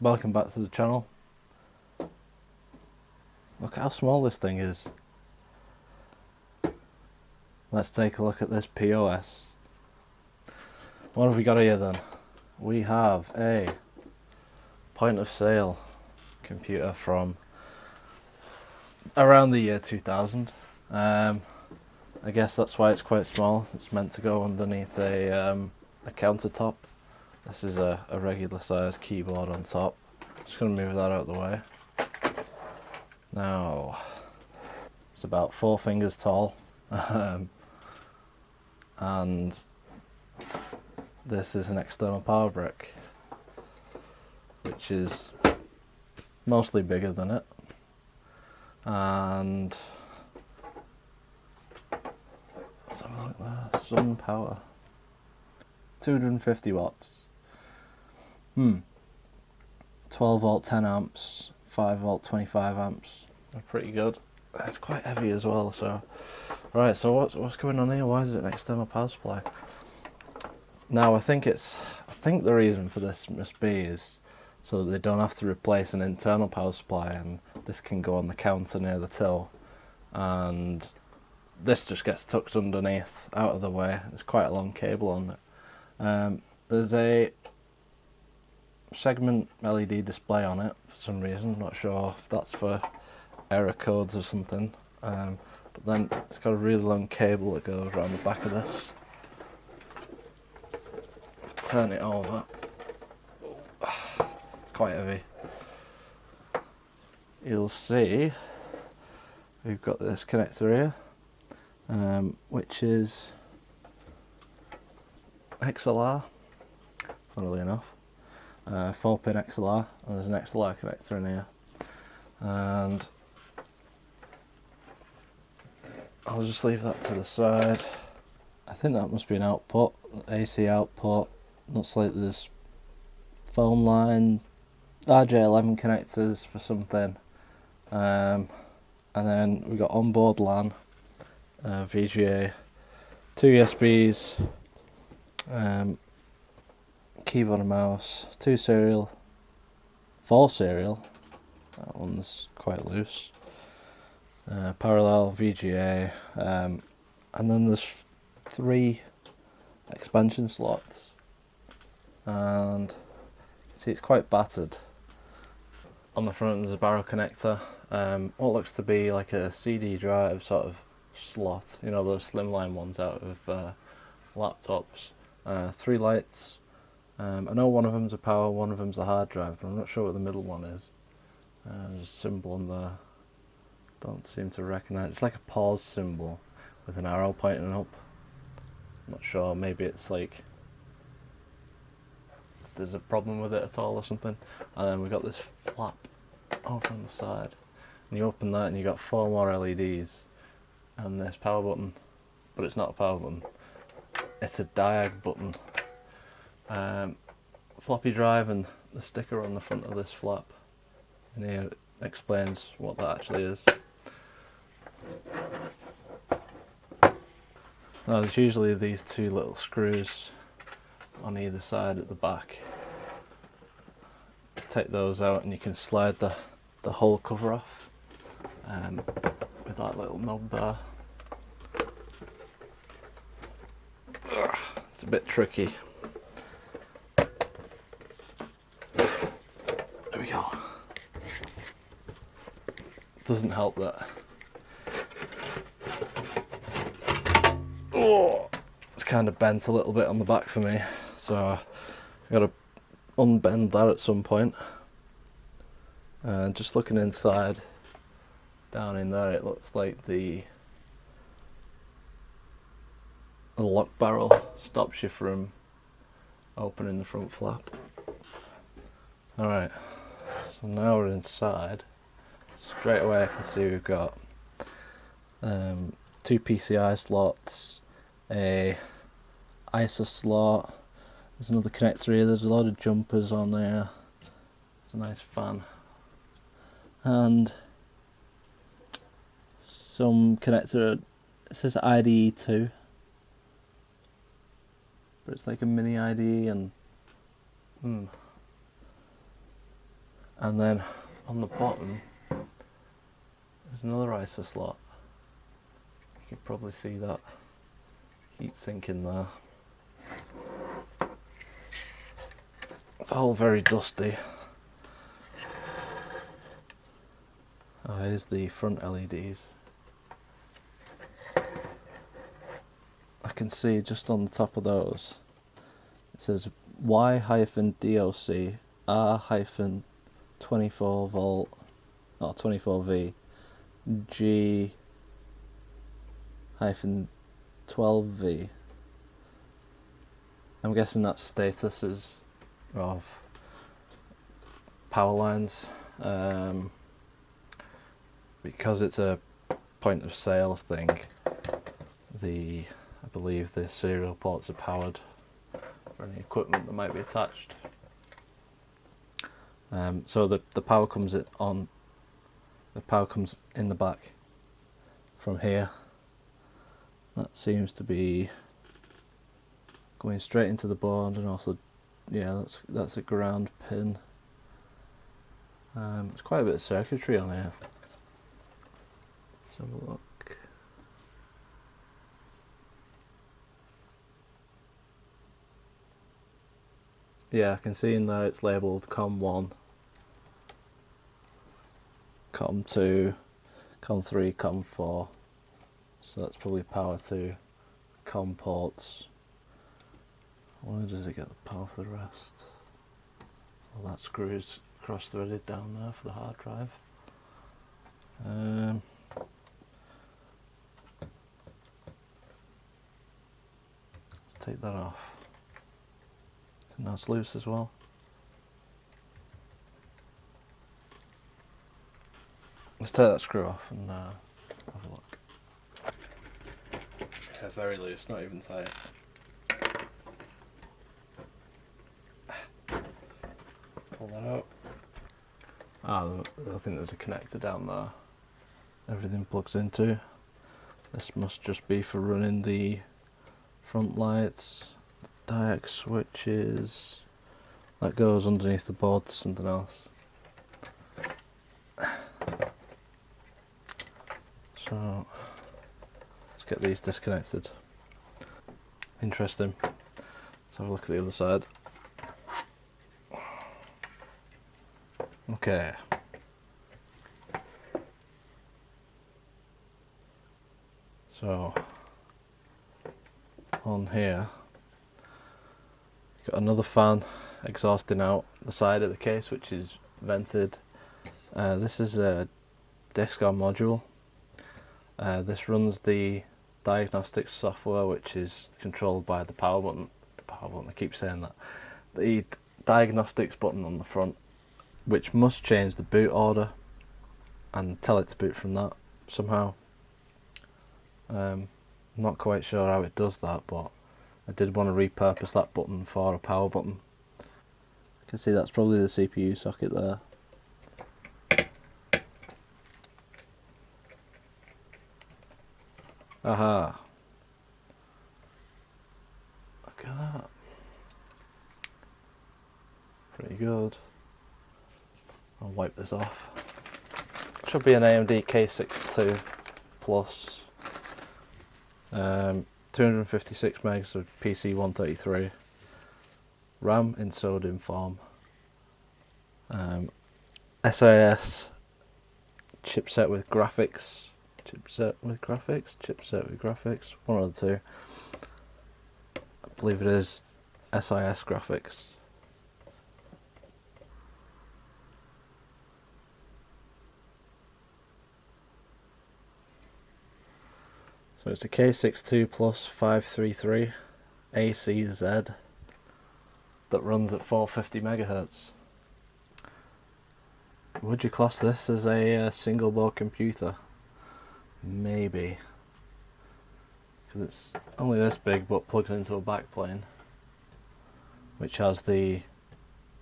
Welcome back to the channel. Look how small this thing is. Let's take a look at this POS. What have we got here then? We have a point of sale computer from around the year 2000. I guess that's why it's quite small. It's meant to go underneath a countertop. This is a regular sized keyboard on top. Just going to move that out of the way. Now, it's about 4 fingers tall. And this is an external power brick, which is mostly bigger than it. And let's have a look there. Sun power. 250 watts. 12 volt 10 amps, 5 volt 25 amps. They're pretty good. It's quite heavy as well, so right, so what's going on here? Why is it an external power supply? Now I think the reason for this must be is so that they don't have to replace an internal power supply, and this can go on the counter near the till, and this just gets tucked underneath out of the way. There's quite a long cable on it. There's a segment LED display on it for some reason. Not sure if that's for error codes or something. But then it's got a really long cable that goes around the back of this. If I turn it over, it's quite heavy. You'll see we've got this connector here, which is XLR, funnily enough. 4-pin XLR, and there's an XLR connector in here. And I'll just leave that to the side. I think that must be an output, AC output. Looks like there's phone line, RJ11 connectors for something. And then we've got onboard LAN, VGA, 2 USBs, keyboard and mouse, 2 serial, 4 serial, that one's quite loose, parallel, VGA, and then there's 3 expansion slots, and see it's quite battered. On the front there's a barrel connector, what looks to be like a CD drive sort of slot, you know, those slimline ones out of laptops. 3 lights. I know one of them's a power, one of them's a hard drive, but I'm not sure what the middle one is. There's a symbol on there. Don't seem to recognise. It's like a pause symbol with an arrow pointing up. I'm not sure. Maybe it's like if there's a problem with it at all or something. And then we've got this flap over on the side, and you open that and you got 4 more LEDs and this power button, but it's not a power button. It's a diag button. Floppy drive and the sticker on the front of this flap, and here it explains what that actually is. Now there's usually these 2 little screws on either side at the back. Take those out and you can slide the whole cover off with that little knob there. It's a bit tricky. There we go. Doesn't help that. Oh, it's kind of bent a little bit on the back for me, so I've got to unbend that at some point. And just looking inside, down in there, it looks like the lock barrel stops you from opening the front flap. Alright, so now we're inside. Straight away I can see we've got 2 PCI slots, a ISA slot, there's another connector here, there's a lot of jumpers on there, there's a nice fan, and some connector, it says IDE 2, but it's like a mini IDE, and And then on the bottom there's another ISA slot. You can probably see that heat sink in there. It's all very dusty. Here's the front LEDs. I can see just on the top of those it says Y-DOC R-24 volt or 24V G-12V. I'm guessing that's statuses of power lines, because it's a point of sales thing. I believe the serial ports are powered for any equipment that might be attached. So the power comes in the back from here. That seems to be going straight into the board, and also, yeah, that's a ground pin. There's quite a bit of circuitry on here. Let's have a look. Yeah, I can see in there it's labelled COM1, COM2, COM3, COM4. So that's probably power to COM ports. Where does it get the power for the rest? Well, that screw is cross-threaded down there for the hard drive. Let's take that off. I think that's loose as well. Let's take that screw off and have a look. Yeah, very loose, not even tight. Pull that out. I think there's a connector down there. Everything plugs into. This must just be for running the front lights, diac switches. That goes underneath the board to something else. So let's get these disconnected. Interesting. Let's have a look at the other side. Okay. So on here, got another fan exhausting out the side of the case, which is vented. This is a DISCOM module. This runs the diagnostics software, which is controlled by the power button. I keep saying that. The diagnostics button on the front, which must change the boot order and tell it to boot from that somehow. Not quite sure how it does that, but I did want to repurpose that button for a power button. I can see that's probably the CPU socket there. Aha! Look at that. Pretty good. I'll wipe this off. Should be an AMD K62 Plus. 256 megs of PC133. RAM in SODIMM form. SIS chipset with graphics. Chipset with graphics. One of the two. I believe it is SIS graphics. So it's a K62 Plus 533 ACZ that runs at 450 megahertz. Would you class this as a single board computer? Maybe. Because it's only this big but plugs into a backplane, which has the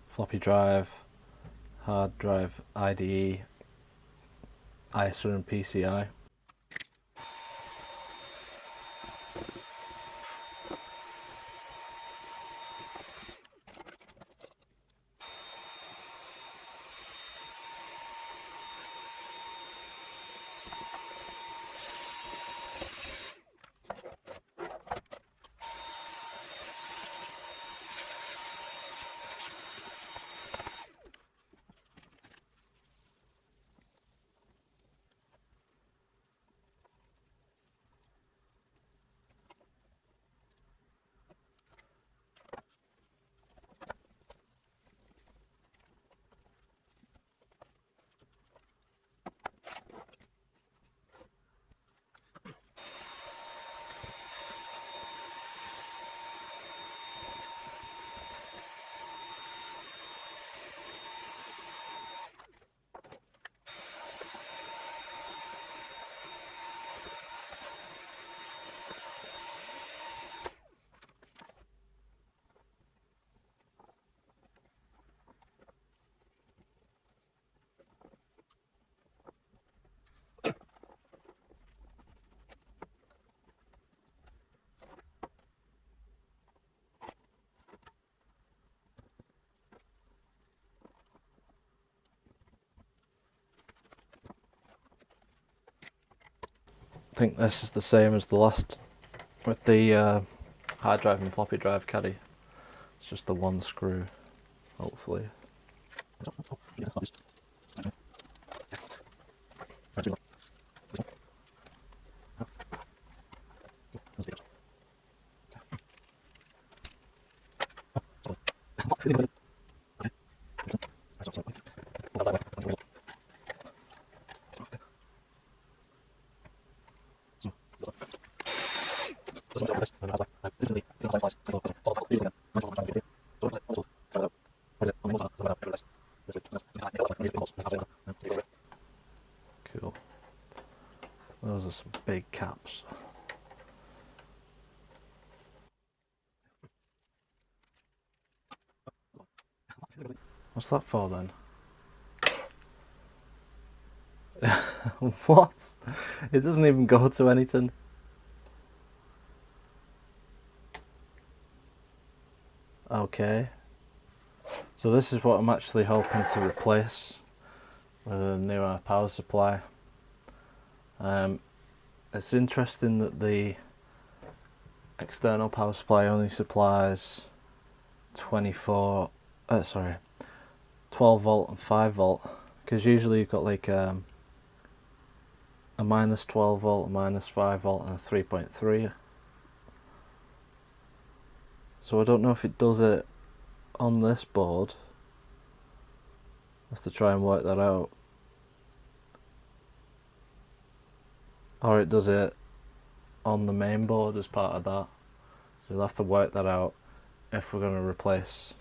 floppy drive, hard drive IDE, ISA and PCI. think this is the same as the last with the hard drive and floppy drive caddy. It's just the one screw, hopefully. Cool. Those are some big caps. What's that for then? What? It doesn't even go to anything. Okay. So this is what I'm actually hoping to replace with a newer power supply. It's interesting that the external power supply only supplies 12 volt and 5 volt, because usually you've got like a minus 12 volt, a minus 5 volt and a 3.3. So I don't know if it does it on this board. I have to try and work that out. Or it does it on the main board as part of that. So we'll have to work that out if we're going to replace.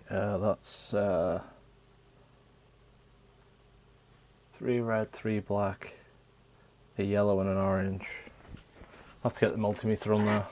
That's 3 red, 3 black, a yellow and an orange. I'll have to get the multimeter on there.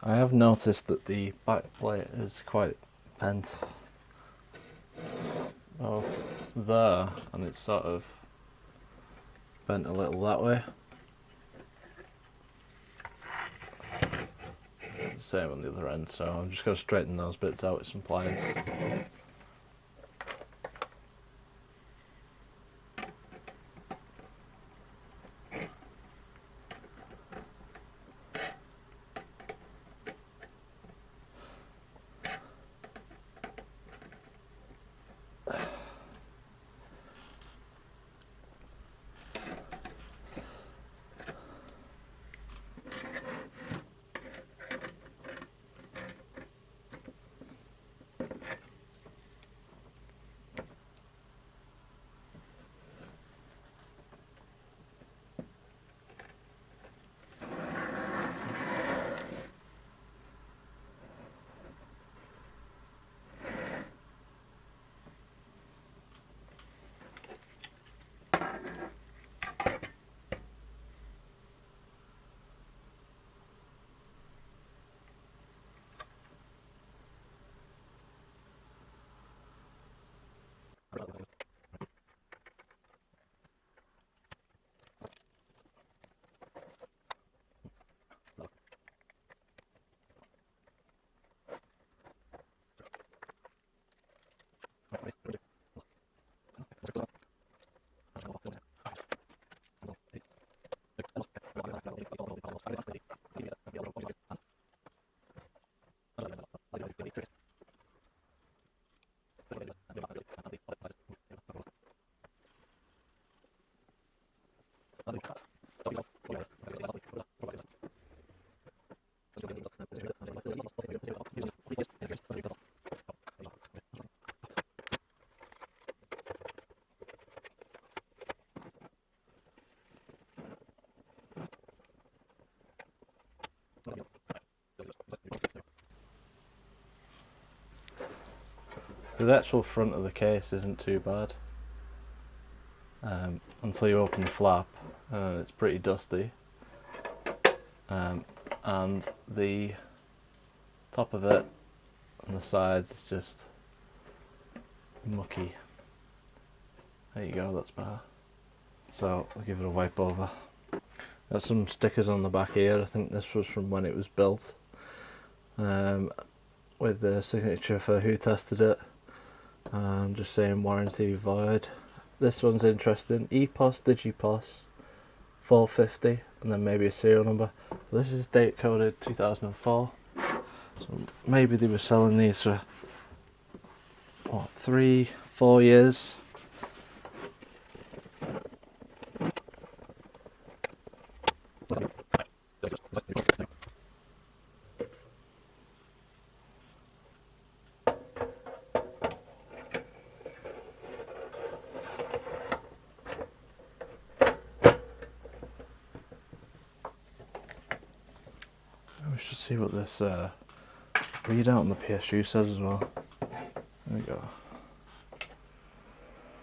I have noticed that the back plate is quite bent. Oh, there, and it's sort of bent a little that way. Same on the other end, so I'm just going to straighten those bits out with some pliers. The actual front of the case isn't too bad until you open the flap, and it's pretty dusty, and the top of it and the sides is just mucky. There you go, that's better. So I'll give it a wipe over. Got some stickers on the back here. I think this was from when it was built, with the signature for who tested it, and just saying warranty void. This one's interesting. EPOS Digipos 450, and then maybe a serial number. This is date coded 2004. So maybe they were selling these for what, 3-4 years. We should see what this readout on the PSU says as well. There we go.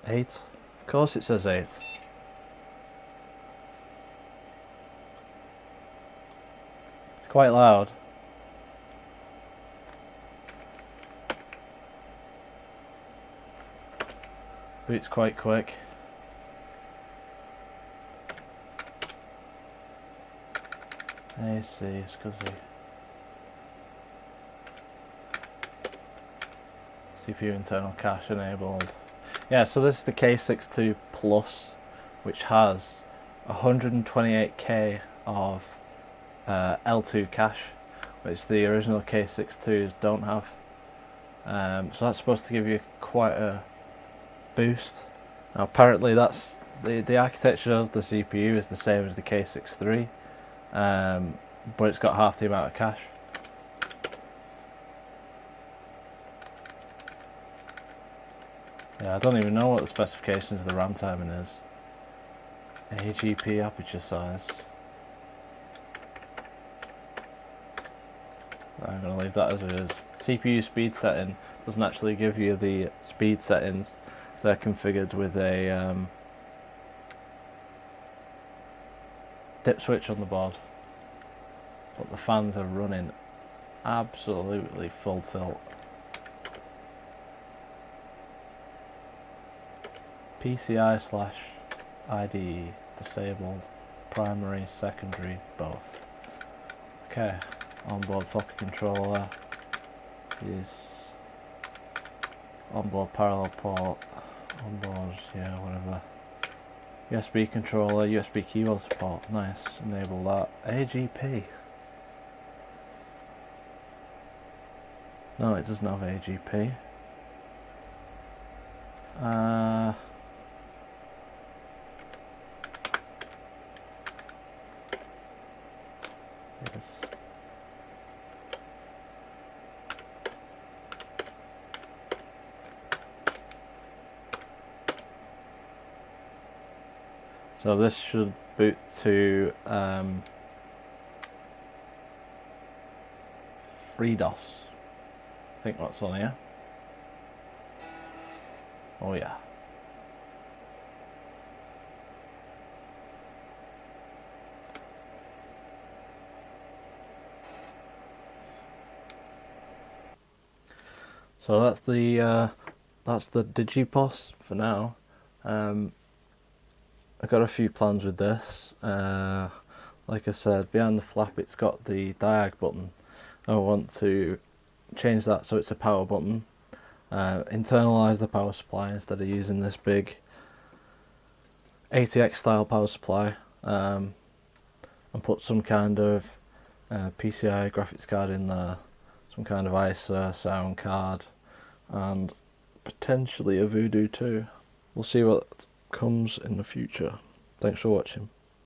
8. Of course it says 8. It's quite loud. But it's quite quick. AC, SCSI. CPU internal cache enabled. Yeah, so this is the K62 Plus, which has 128k of L2 cache, which the original K62s don't have. So that's supposed to give you quite a boost. Now apparently that's the architecture of the CPU is the same as the K63, but it's got half the amount of cache. Yeah, I don't even know what the specifications of the RAM timing is. AGP aperture size. I'm going to leave that as it is. CPU speed setting doesn't actually give you the speed settings. They're configured with a dip switch on the board. But the fans are running absolutely full tilt. PCI/IDE disabled, primary, secondary, both. Okay, onboard floppy controller is onboard parallel port, onboard, yeah, whatever. USB controller, USB keyboard support, nice, enable that. AGP. No, it doesn't have AGP. Yes. So this should boot to FreeDOS. I think what's on here. Oh yeah. So that's the Digipos for now. I've got a few plans with this. Like I said, behind the flap it's got the diag button. I want to change that so it's a power button. Internalize the power supply instead of using this big ATX style power supply, and put some kind of PCI graphics card in there, some kind of ISA sound card, and potentially a Voodoo too. We'll see what comes in the future. Thanks for watching.